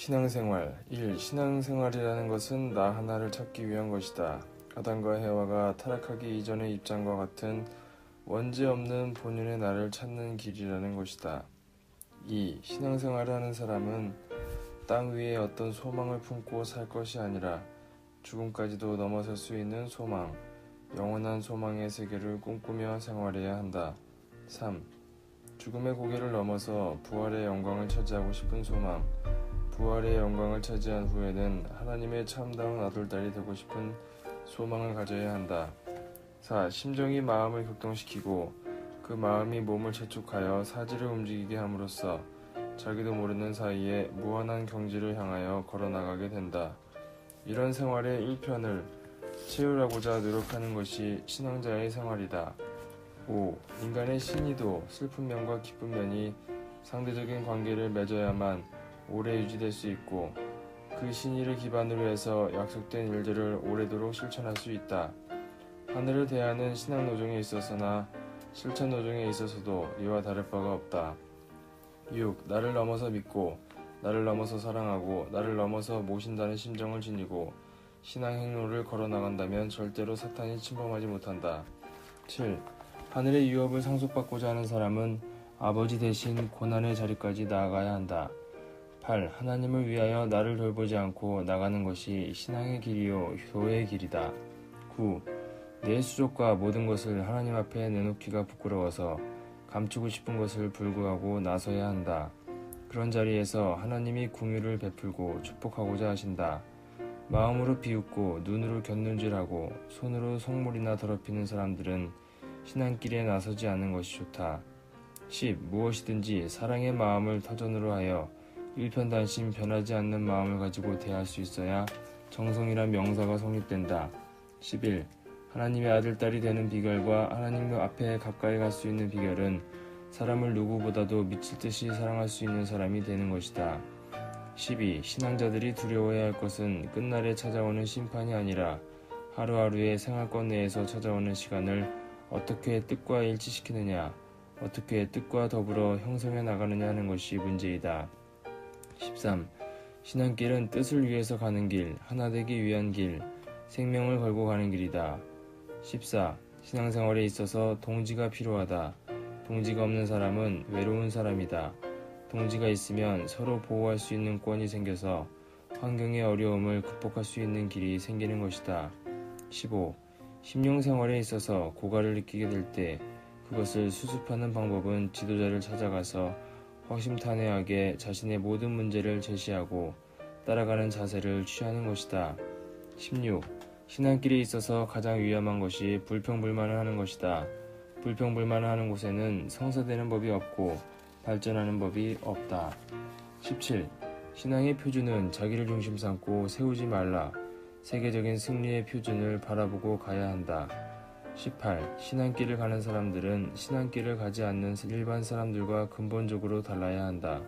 신앙생활 1. 신앙생활이라는 것은 나 하나를 찾기 위한 것이다. 아담과 해와가 타락하기 이전의 입장과 같은 원죄 없는 본연의 나를 찾는 길이라는 것이다. 2. 신앙생활을 하는 사람은 땅 위에 어떤 소망을 품고 살 것이 아니라 죽음까지도 넘어설 수 있는 소망, 영원한 소망의 세계를 꿈꾸며 생활해야 한다. 3. 죽음의 고개를 넘어서 부활의 영광을 차지하고 싶은 소망, 부활의 영광을 차지한 후에는 하나님의 참다운 아들딸이 되고 싶은 소망을 가져야 한다. 4. 심정이 마음을 격동시키고 그 마음이 몸을 재촉하여 사지를 움직이게 함으로써 자기도 모르는 사이에 무한한 경지를 향하여 걸어나가게 된다. 이런 생활의 1편을 채우려고자 노력하는 것이 신앙자의 생활이다. 5. 인간의 신의도 슬픈 면과 기쁜 면이 상대적인 관계를 맺어야만 오래 유지될 수 있고 그 신의를 기반으로 해서 약속된 일들을 오래도록 실천할 수 있다. 하늘을 대하는 신앙 노정에 있어서나 실천 노정에 있어서도 이와 다를 바가 없다. 6. 나를 넘어서 믿고 나를 넘어서 사랑하고 나를 넘어서 모신다는 심정을 지니고 신앙 행로를 걸어나간다면 절대로 사탄이 침범하지 못한다. 7. 하늘의 유업을 상속받고자 하는 사람은 아버지 대신 고난의 자리까지 나아가야 한다. 8. 하나님을 위하여 나를 돌보지 않고 나가는 것이 신앙의 길이요 교회의 길이다. 9. 내 수족과 모든 것을 하나님 앞에 내놓기가 부끄러워서 감추고 싶은 것을 불구하고 나서야 한다. 그런 자리에서 하나님이 긍휼을 베풀고 축복하고자 하신다. 마음으로 비웃고 눈으로 곁눈질하고 손으로 성물이나 더럽히는 사람들은 신앙길에 나서지 않는 것이 좋다. 10. 무엇이든지 사랑의 마음을 터전으로 하여 일편단심 변하지 않는 마음을 가지고 대할 수 있어야 정성이란 명사가 성립된다. 11. 하나님의 아들딸이 되는 비결과 하나님 앞에 가까이 갈 수 있는 비결은 사람을 누구보다도 미칠 듯이 사랑할 수 있는 사람이 되는 것이다. 12. 신앙자들이 두려워해야 할 것은 끝날에 찾아오는 심판이 아니라 하루하루의 생활권 내에서 찾아오는 시간을 어떻게 뜻과 일치시키느냐, 어떻게 뜻과 더불어 형성해 나가느냐 하는 것이 문제이다. 13. 신앙길은 뜻을 위해서 가는 길, 하나 되기 위한 길, 생명을 걸고 가는 길이다. 14. 신앙생활에 있어서 동지가 필요하다. 동지가 없는 사람은 외로운 사람이다. 동지가 있으면 서로 보호할 수 있는 권이 생겨서 환경의 어려움을 극복할 수 있는 길이 생기는 것이다. 15. 심령생활에 있어서 고갈을 느끼게 될 때 그것을 수습하는 방법은 지도자를 찾아가서 허심탄회하게 자신의 모든 문제를 제시하고 따라가는 자세를 취하는 것이다. 16. 신앙길에 있어서 가장 위험한 것이 불평불만을 하는 것이다. 불평불만을 하는 곳에는 성사되는 법이 없고 발전하는 법이 없다. 17. 신앙의 표준은 자기를 중심 삼고 세우지 말라. 세계적인 승리의 표준을 바라보고 가야 한다. 18. 신앙길을 가는 사람들은 신앙길을 가지 않는 일반 사람들과 근본적으로 달라야 한다.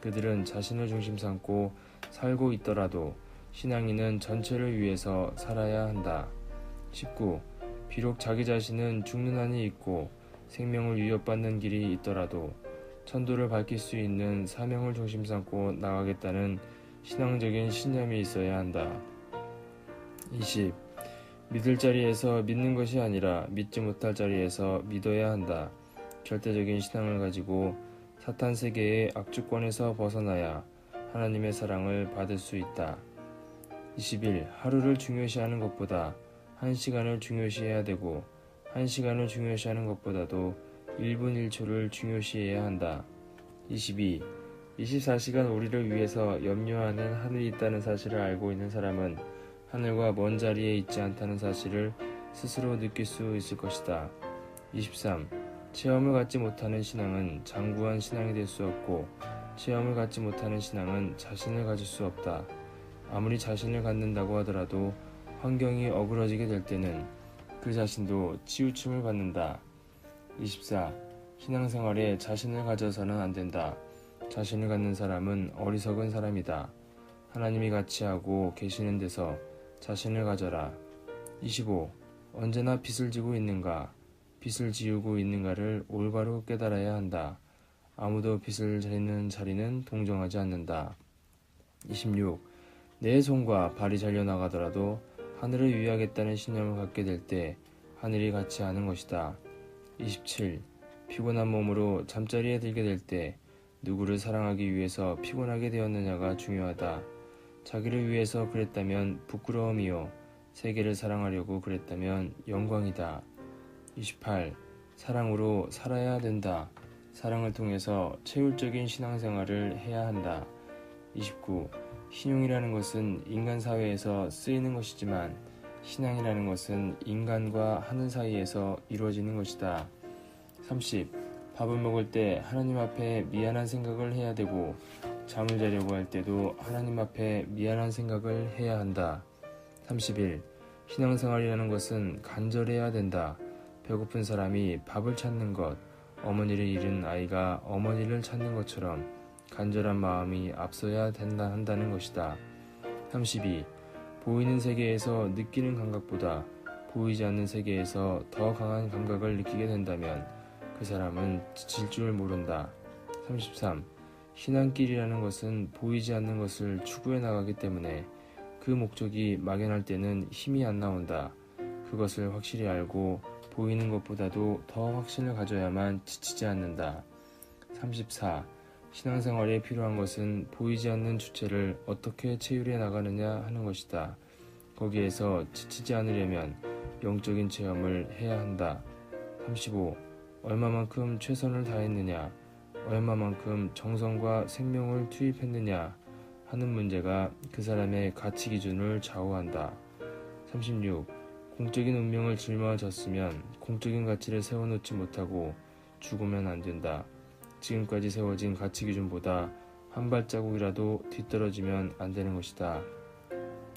그들은 자신을 중심 삼고 살고 있더라도 신앙인은 전체를 위해서 살아야 한다. 19. 비록 자기 자신은 죽는 한이 있고 생명을 위협받는 길이 있더라도 천도를 밝힐 수 있는 사명을 중심 삼고 나가겠다는 신앙적인 신념이 있어야 한다. 20. 믿을 자리에서 믿는 것이 아니라 믿지 못할 자리에서 믿어야 한다. 절대적인 신앙을 가지고 사탄 세계의 악주권에서 벗어나야 하나님의 사랑을 받을 수 있다. 21. 하루를 중요시하는 것보다 1시간을 중요시해야 되고 1시간을 중요시하는 것보다도 1분 1초를 중요시해야 한다. 22. 24시간 우리를 위해서 염려하는 하늘이 있다는 사실을 알고 있는 사람은 하늘과 먼 자리에 있지 않다는 사실을 스스로 느낄 수 있을 것이다. 23. 체험을 갖지 못하는 신앙은 장구한 신앙이 될 수 없고 체험을 갖지 못하는 신앙은 자신을 가질 수 없다. 아무리 자신을 갖는다고 하더라도 환경이 어그러지게 될 때는 그 자신도 치우침을 받는다. 24. 신앙생활에 자신을 가져서는 안 된다. 자신을 갖는 사람은 어리석은 사람이다. 하나님이 같이 하고 계시는 데서 자신을 가져라. 25. 언제나 빚을 지고 있는가, 빚을 지우고 있는가를 올바로 깨달아야 한다. 아무도 빚을 지는 자리는 동정하지 않는다. 26. 내 손과 발이 잘려나가더라도 하늘을 위하겠다는 신념을 갖게 될 때 하늘이 같이 하는 것이다. 27. 피곤한 몸으로 잠자리에 들게 될 때 누구를 사랑하기 위해서 피곤하게 되었느냐가 중요하다. 자기를 위해서 그랬다면 부끄러움이요, 세계를 사랑하려고 그랬다면 영광이다. 28. 사랑으로 살아야 된다. 사랑을 통해서 체율적인 신앙생활을 해야 한다. 29. 신용이라는 것은 인간 사회에서 쓰이는 것이지만 신앙이라는 것은 인간과 하늘 사이에서 이루어지는 것이다. 30. 밥을 먹을 때 하나님 앞에 미안한 생각을 해야 되고 잠을 자려고 할 때도 하나님 앞에 미안한 생각을 해야 한다. 31. 신앙생활이라는 것은 간절해야 된다. 배고픈 사람이 밥을 찾는 것, 어머니를 잃은 아이가 어머니를 찾는 것처럼 간절한 마음이 앞서야 한다는 것이다. 32. 보이는 세계에서 느끼는 감각보다 보이지 않는 세계에서 더 강한 감각을 느끼게 된다면 그 사람은 지칠 줄 모른다. 33. 신앙길이라는 것은 보이지 않는 것을 추구해 나가기 때문에 그 목적이 막연할 때는 힘이 안 나온다. 그것을 확실히 알고 보이는 것보다도 더 확신을 가져야만 지치지 않는다. 34. 신앙생활에 필요한 것은 보이지 않는 주체를 어떻게 체휼해 나가느냐 하는 것이다. 거기에서 지치지 않으려면 영적인 체험을 해야 한다. 35. 얼마만큼 최선을 다했느냐, 얼마만큼 정성과 생명을 투입했느냐 하는 문제가 그 사람의 가치 기준을 좌우한다. 36. 공적인 운명을 짊어졌으면 공적인 가치를 세워놓지 못하고 죽으면 안 된다. 지금까지 세워진 가치 기준보다 한 발자국이라도 뒤떨어지면 안 되는 것이다.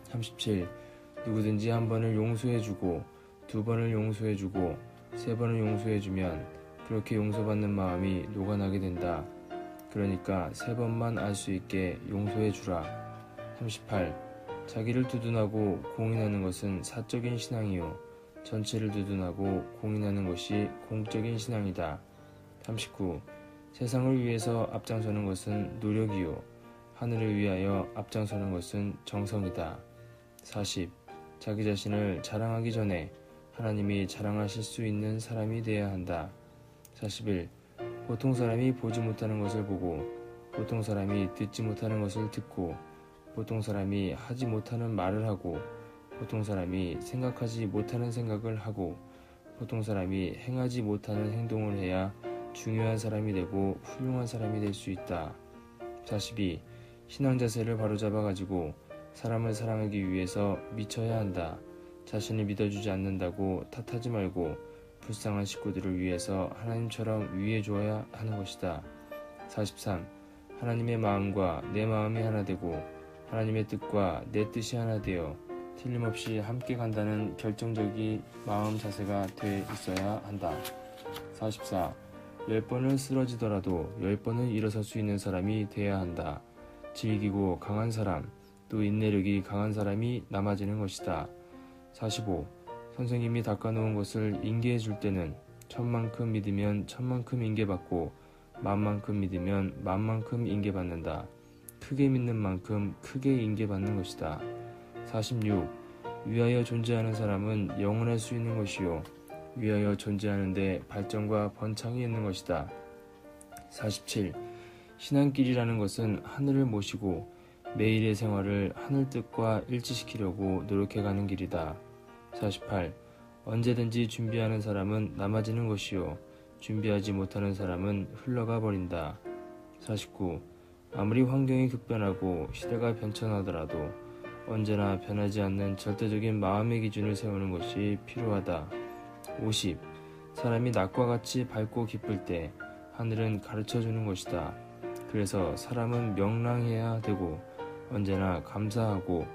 37. 누구든지 한 번을 용서해주고 두 번을 용서해주고 세 번을 용서해주면 그렇게 용서받는 마음이 녹아나게 된다. 그러니까 세 번만 알 수 있게 용서해주라. 38. 자기를 두둔하고 공인하는 것은 사적인 신앙이요, 전체를 두둔하고 공인하는 것이 공적인 신앙이다. 39. 세상을 위해서 앞장서는 것은 노력이요, 하늘을 위하여 앞장서는 것은 정성이다. 40. 자기 자신을 자랑하기 전에 하나님이 자랑하실 수 있는 사람이 되어야 한다. 41. 보통 사람이 보지 못하는 것을 보고, 보통 사람이 듣지 못하는 것을 듣고, 보통 사람이 하지 못하는 말을 하고, 보통 사람이 생각하지 못하는 생각을 하고, 보통 사람이 행하지 못하는 행동을 해야 중요한 사람이 되고 훌륭한 사람이 될 수 있다. 42. 신앙 자세를 바로잡아 가지고 사람을 사랑하기 위해서 미쳐야 한다. 자신을 믿어주지 않는다고 탓하지 말고 불쌍한 식구들을 위해서 하나님처럼 위해줘야 하는 것이다. 43. 하나님의 마음과 내 마음이 하나 되고 하나님의 뜻과 내 뜻이 하나 되어 틀림없이 함께 간다는 결정적인 마음 자세가 돼 있어야 한다. 44. 10번을 쓰러지더라도 10번은 일어설 수 있는 사람이 되어야 한다. 질기고 강한 사람, 또 인내력이 강한 사람이 남아지는 것이다. 45. 선생님이 닦아놓은 것을 인계해 줄 때는 천만큼 믿으면 천만큼 인계받고 만만큼 믿으면 만만큼 인계받는다. 크게 믿는 만큼 크게 인계받는 것이다. 46. 위하여 존재하는 사람은 영원할 수 있는 것이요, 위하여 존재하는데 발전과 번창이 있는 것이다. 47. 신앙길이라는 것은 하늘을 모시고 매일의 생활을 하늘 뜻과 일치시키려고 노력해가는 길이다. 48. 언제든지 준비하는 사람은 남아지는 것이요, 준비하지 못하는 사람은 흘러가 버린다. 49. 아무리 환경이 급변하고 시대가 변천하더라도 언제나 변하지 않는 절대적인 마음의 기준을 세우는 것이 필요하다. 50. 사람이 낮과 같이 밝고 기쁠 때 하늘은 가르쳐주는 것이다. 그래서 사람은 명랑해야 되고 언제나 감사하고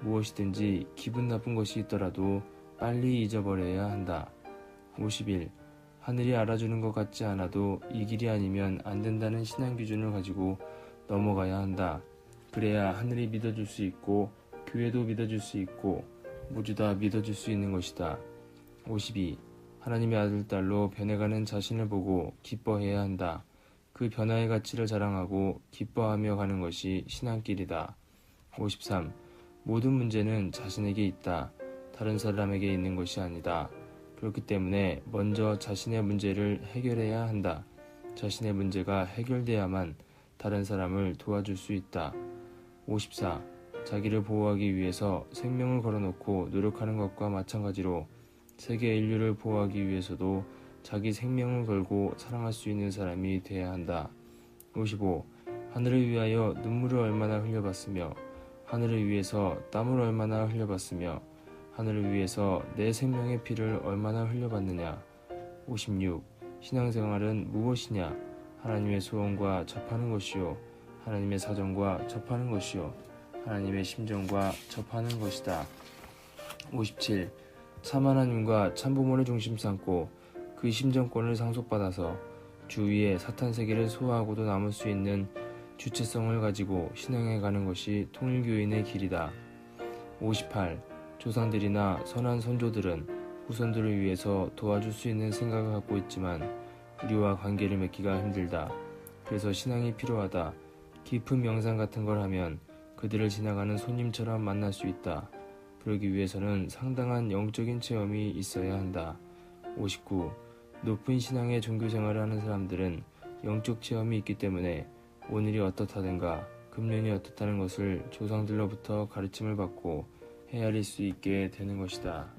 무엇이든지 기분 나쁜 것이 있더라도 빨리 잊어버려야 한다. 51. 하늘이 알아주는 것 같지 않아도 이 길이 아니면 안 된다는 신앙 기준을 가지고 넘어가야 한다. 그래야 하늘이 믿어줄 수 있고 교회도 믿어줄 수 있고 모두 다 믿어줄 수 있는 것이다. 52. 하나님의 아들 딸로 변해가는 자신을 보고 기뻐해야 한다. 그 변화의 가치를 자랑하고 기뻐하며 가는 것이 신앙길이다. 53. 모든 문제는 자신에게 있다. 다른 사람에게 있는 것이 아니다. 그렇기 때문에 먼저 자신의 문제를 해결해야 한다. 자신의 문제가 해결돼야만 다른 사람을 도와줄 수 있다. 54. 자기를 보호하기 위해서 생명을 걸어놓고 노력하는 것과 마찬가지로 세계 인류를 보호하기 위해서도 자기 생명을 걸고 사랑할 수 있는 사람이 되어야 한다. 55. 하늘을 위하여 눈물을 얼마나 흘려봤으며 하늘을 위해서 땀을 얼마나 흘려봤으며 하늘을 위해서 내 생명의 피를 얼마나 흘려봤느냐. 56. 신앙생활은 무엇이냐? 하나님의 소원과 접하는 것이요 하나님의 사정과 접하는 것이요 하나님의 심정과 접하는 것이다. 57. 참 하나님과 참 부모를 중심 삼고 그 심정권을 상속받아서 주위의 사탄 세계를 소화하고도 남을 수 있는 주체성을 가지고 신앙해 가는 것이 통일교인의 길이다. 58. 조상들이나 선한 선조들은 후손들을 위해서 도와줄 수 있는 생각을 갖고 있지만 우리와 관계를 맺기가 힘들다. 그래서 신앙이 필요하다. 깊은 명상 같은 걸 하면 그들을 지나가는 손님처럼 만날 수 있다. 그러기 위해서는 상당한 영적인 체험이 있어야 한다. 59. 높은 신앙의 종교 생활을 하는 사람들은 영적 체험이 있기 때문에 오늘이 어떻다든가 금년이 어떻다는 것을 조상들로부터 가르침을 받고 헤아릴 수 있게 되는 것이다.